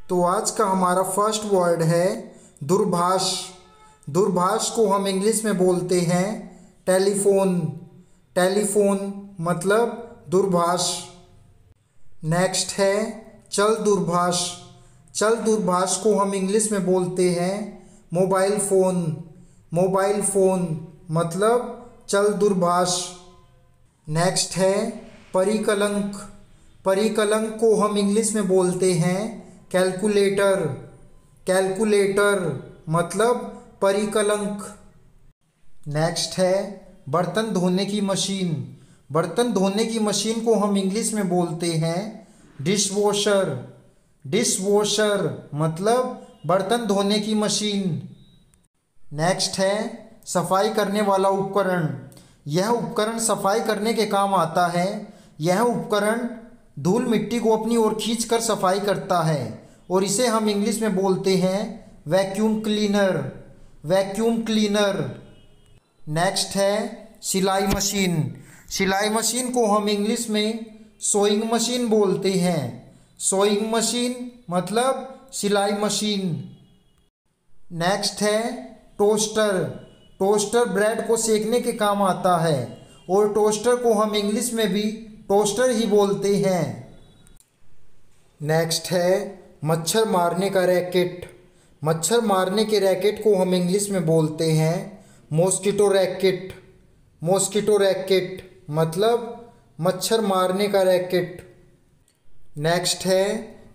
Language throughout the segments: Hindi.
तो आज का हमारा फर्स्ट वर्ड है दूरभाष। दूरभाष को हम इंग्लिश में बोलते हैं टेलीफोन। टेलीफोन मतलब दूरभाष। नेक्स्ट है चल दूरभाष। चल दूरभाष को हम इंग्लिश में बोलते हैं मोबाइल फ़ोन। मोबाइल फ़ोन मतलब चल दूरभाष। नेक्स्ट है परिकलंक। परिकलंक को हम इंग्लिश में बोलते हैं कैलकुलेटर। कैलकुलेटर मतलब परिकलंक। नेक्स्ट है बर्तन धोने की मशीन। बर्तन धोने की मशीन को हम इंग्लिश में बोलते हैं डिश वॉशर। डिश वॉशर मतलब बर्तन धोने की मशीन। नेक्स्ट है सफाई करने वाला उपकरण। यह उपकरण सफाई करने के काम आता है। यह उपकरण धूल मिट्टी को अपनी ओर खींचकर सफाई करता है और इसे हम इंग्लिश में बोलते हैं vacuum cleaner. Vacuum cleaner. Next है सिलाई मशीन। सिलाई मशीन को हम इंग्लिश में सोइंग मशीन बोलते हैं। सोइंग मशीन मतलब सिलाई मशीन। नेक्स्ट है टोस्टर। टोस्टर ब्रेड को सेकने के काम आता है और टोस्टर को हम इंग्लिश में भी टोस्टर ही बोलते हैं। नेक्स्ट है मच्छर मारने का रैकेट। मच्छर मारने के रैकेट को हम इंग्लिश में बोलते हैं मॉस्किटो रैकेट। मॉस्किटो रैकेट मतलब मच्छर मारने का रैकेट। नेक्स्ट है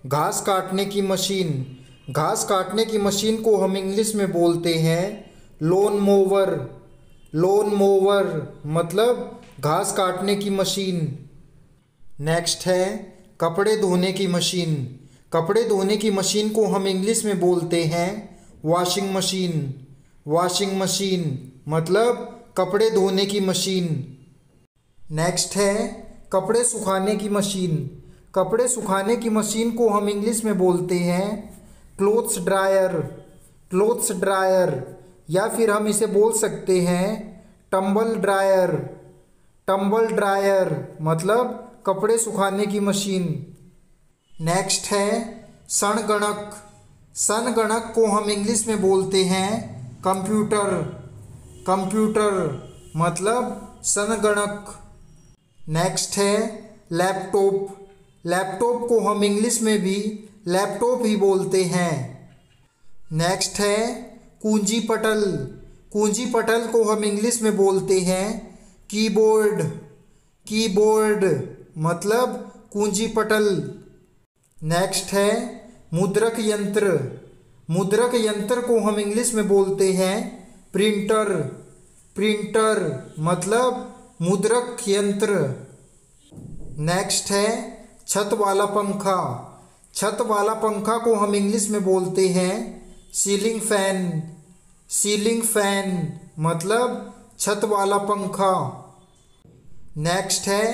घास काटने की मशीन। घास काटने की मशीन को हम इंग्लिश में बोलते हैं लॉन मोवर। लॉन मोवर मतलब घास काटने की मशीन। नेक्स्ट है कपड़े धोने की मशीन। कपड़े धोने की मशीन को हम इंग्लिश में बोलते हैं वॉशिंग मशीन। वॉशिंग मशीन मतलब कपड़े धोने की मशीन। नेक्स्ट है कपड़े सुखाने की मशीन। कपड़े सुखाने की मशीन को हम इंग्लिश में बोलते हैं क्लोथ्स ड्रायर। क्लोथ्स ड्रायर या फिर हम इसे बोल सकते हैं टंबल ड्रायर। टंबल ड्रायर मतलब कपड़े सुखाने की मशीन। नेक्स्ट है संगणक। संगणक को हम इंग्लिश में बोलते हैं कंप्यूटर। कंप्यूटर मतलब संगणक। नेक्स्ट है लैपटॉप। लैपटॉप को हम इंग्लिश में भी लैपटॉप ही बोलते हैं। नेक्स्ट है कुंजी पटल। कुंजी पटल को हम इंग्लिश में बोलते हैं कीबोर्ड। कीबोर्ड मतलब कुंजी पटल। नेक्स्ट है मुद्रक यंत्र। मुद्रक यंत्र को हम इंग्लिश में बोलते हैं प्रिंटर। प्रिंटर मतलब मुद्रक यंत्र। नेक्स्ट है छत वाला पंखा। छत वाला पंखा को हम इंग्लिश में बोलते हैं सीलिंग फैन। सीलिंग फैन मतलब छत वाला पंखा। नेक्स्ट है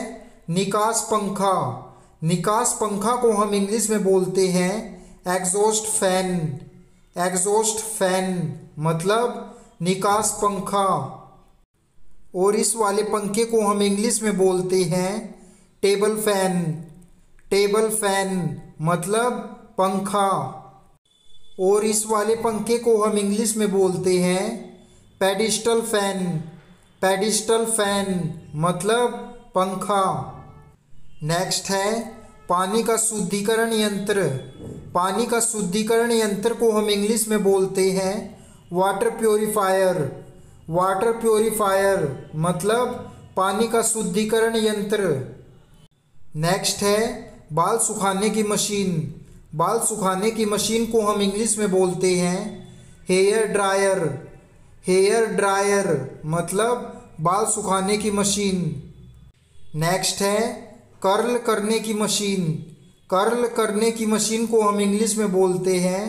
निकास पंखा। निकास पंखा को हम इंग्लिश में बोलते हैं एग्जॉस्ट फैन। एग्जॉस्ट फैन मतलब निकास पंखा। और इस वाले पंखे को हम इंग्लिश में बोलते हैं टेबल फैन। टेबल फैन मतलब पंखा। और इस वाले पंखे को हम इंग्लिश में बोलते हैं पेडिस्टल फैन। पेडिस्टल फैन मतलब पंखा। नेक्स्ट है पानी का शुद्धिकरण यंत्र। पानी का शुद्धिकरण यंत्र को हम इंग्लिश में बोलते हैं वाटर प्योरीफायर। वाटर प्योरीफायर मतलब पानी का शुद्धिकरण यंत्र। नेक्स्ट है बाल सुखाने की मशीन। बाल सुखाने की मशीन को हम इंग्लिश में बोलते हैं हेयर ड्रायर। हेयर ड्रायर मतलब बाल सुखाने की मशीन। नेक्स्ट है कर्ल करने की मशीन। कर्ल करने की मशीन को हम इंग्लिश में बोलते हैं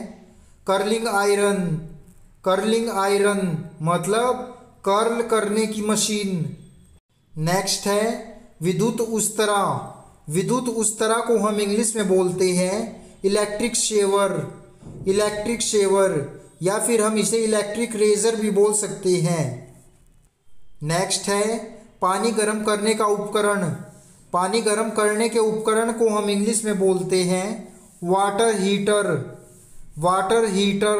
कर्लिंग आयरन। कर्लिंग आयरन मतलब कर्ल करने की मशीन। नेक्स्ट है विद्युत उस्तरा। विद्युत उस्तरा को हम इंग्लिश में बोलते हैं इलेक्ट्रिक शेवर। इलेक्ट्रिक शेवर या फिर हम इसे इलेक्ट्रिक रेजर भी बोल सकते हैं। नेक्स्ट है पानी गर्म करने का उपकरण। पानी गर्म करने के उपकरण को हम इंग्लिश में बोलते हैं वाटर हीटर, वाटर हीटर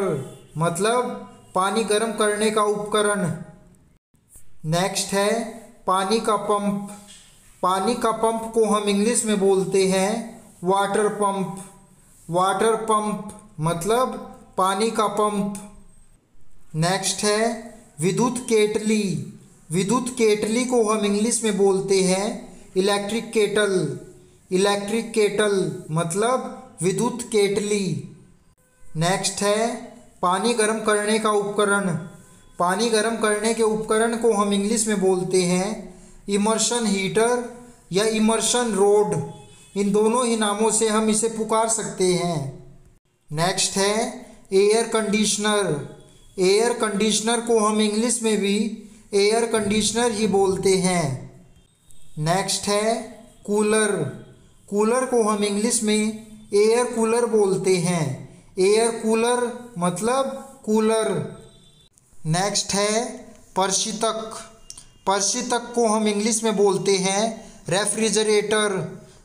मतलब पानी गर्म करने का उपकरण। नेक्स्ट है पानी का पंप। पानी का पंप को हम इंग्लिश में बोलते हैं वाटर पंप, वाटर पंप मतलब पानी का पंप। नेक्स्ट है विद्युत केटली। विद्युत केटली को हम इंग्लिश में बोलते हैं इलेक्ट्रिक केटल, इलेक्ट्रिक केटल मतलब विद्युत केटली। नेक्स्ट है पानी गर्म करने का उपकरण। पानी गर्म करने के उपकरण को हम इंग्लिश में बोलते हैं इमर्शन हीटर या इमर्शन रोड। इन दोनों ही नामों से हम इसे पुकार सकते हैं। नेक्स्ट है एयर कंडीशनर। एयर कंडीशनर को हम इंग्लिश में भी एयर कंडीशनर ही बोलते हैं। नेक्स्ट है कूलर। कूलर को हम इंग्लिश में एयर कूलर बोलते हैं, एयर कूलर मतलब कूलर। नेक्स्ट है प्रशीतक। प्रशीतक को हम इंग्लिश में बोलते हैं रेफ्रिजरेटर,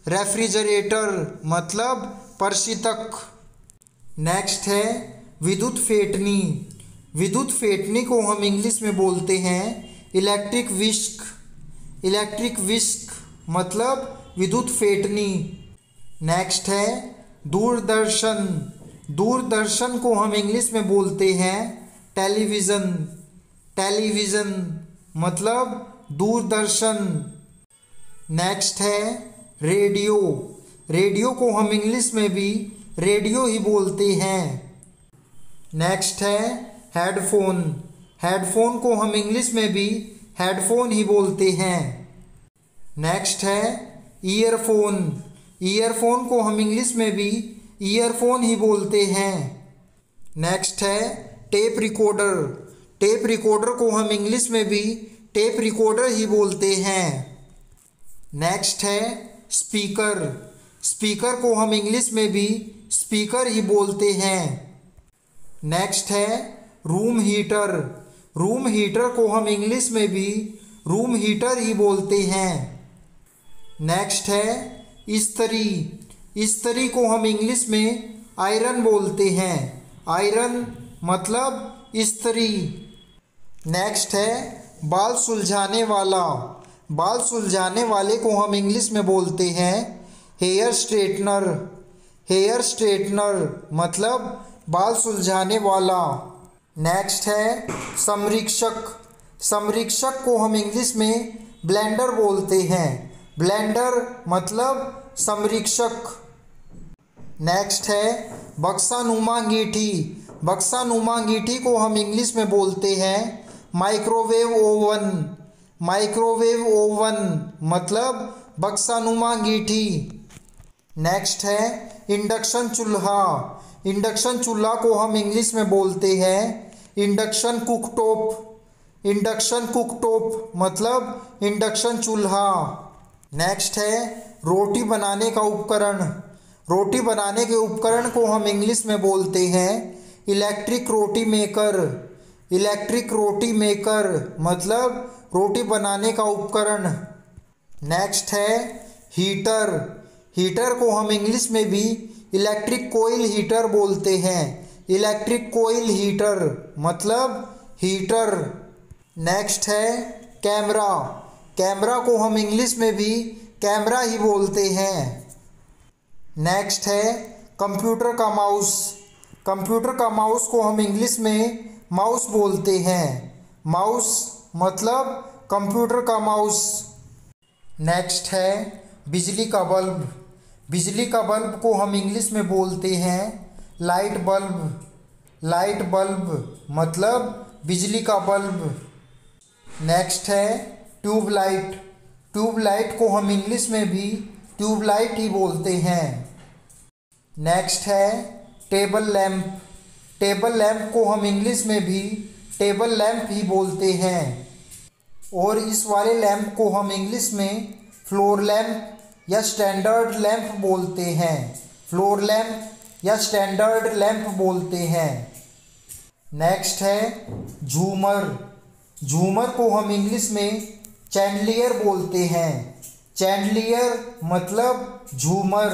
रेफ्रिजरेटर मतलब प्रशीतक। नेक्स्ट है विद्युत फेटनी। विद्युत फेटनी को हम इंग्लिश में बोलते हैं इलेक्ट्रिक विस्क, इलेक्ट्रिक विस्क मतलब विद्युत फेटनी। नेक्स्ट है दूरदर्शन। दूरदर्शन को हम इंग्लिश में बोलते हैं टेलीविज़न, टेलीविज़न मतलब दूरदर्शन। नेक्स्ट है रेडियो। रेडियो को हम इंग्लिश में भी रेडियो ही बोलते हैं। नेक्स्ट है हेडफोन। हेडफोन को हम इंग्लिश में भी हेडफोन ही बोलते हैं। नेक्स्ट है ईयरफोन। ईयरफोन को हम इंग्लिश में भी ईयरफोन ही बोलते हैं। नेक्स्ट है टेप रिकॉर्डर। टेप रिकॉर्डर को हम इंग्लिश में भी टेप रिकॉर्डर ही बोलते हैं। नेक्स्ट है स्पीकर। स्पीकर को हम इंग्लिश में भी स्पीकर ही बोलते हैं। नेक्स्ट है रूम हीटर। रूम हीटर को हम इंग्लिश में भी रूम हीटर ही बोलते हैं। नेक्स्ट है इस्त्री। इस्त्री को हम इंग्लिश में आयरन बोलते हैं, आयरन मतलब इस्त्री। नेक्स्ट है बाल सुलझाने वाला। बाल सुलझाने वाले को हम इंग्लिश में बोलते हैं हेयर स्ट्रेटनर, हेयर स्ट्रेटनर मतलब बाल सुलझाने वाला। नेक्स्ट है समरीक्षक। समरीक्षक को हम इंग्लिश में ब्लेंडर बोलते हैं, ब्लेंडर मतलब समरीक्षक। नेक्स्ट है बक्सानुमा अंगीठी। बक्सानुमा अंगीठी को हम इंग्लिश में बोलते हैं माइक्रोवेव ओवन, माइक्रोवेव ओवन मतलब बक्सानुमा अंगीठी। नेक्स्ट है इंडक्शन चूल्हा। इंडक्शन चूल्हा को हम इंग्लिश में बोलते हैं इंडक्शन कुकटॉप, इंडक्शन कुकटॉप मतलब इंडक्शन चूल्हा। नेक्स्ट है रोटी बनाने का उपकरण। रोटी बनाने के उपकरण को हम इंग्लिश में बोलते हैं इलेक्ट्रिक रोटी मेकर, इलेक्ट्रिक रोटी मेकर मतलब रोटी बनाने का उपकरण। नेक्स्ट है हीटर। हीटर को हम इंग्लिश में भी इलेक्ट्रिक कोयल हीटर बोलते हैं, इलेक्ट्रिक कोयल हीटर मतलब हीटर। नेक्स्ट है कैमरा। कैमरा को हम इंग्लिश में भी कैमरा ही बोलते हैं। नेक्स्ट है कंप्यूटर का माउस। कंप्यूटर का माउस को हम इंग्लिश में माउस बोलते हैं, माउस मतलब कंप्यूटर का माउस। नेक्स्ट है बिजली का बल्ब। बिजली का बल्ब को हम इंग्लिश में बोलते हैं लाइट बल्ब, लाइट बल्ब मतलब बिजली का बल्ब। नेक्स्ट है ट्यूबलाइट। ट्यूबलाइट को हम इंग्लिश में भी ट्यूबलाइट ही बोलते हैं। नेक्स्ट है टेबल लैंप। टेबल लैंप को हम इंग्लिश में भी टेबल लैंप ही बोलते हैं। और इस वाले लैंप को हम इंग्लिश में फ्लोर लैंप या स्टैंडर्ड लैंप बोलते हैं, फ्लोर लैंप या स्टैंडर्ड लैंप बोलते हैं। नेक्स्ट है झूमर। झूमर को हम इंग्लिश में चैंडलियर बोलते हैं, चैंडलियर मतलब झूमर।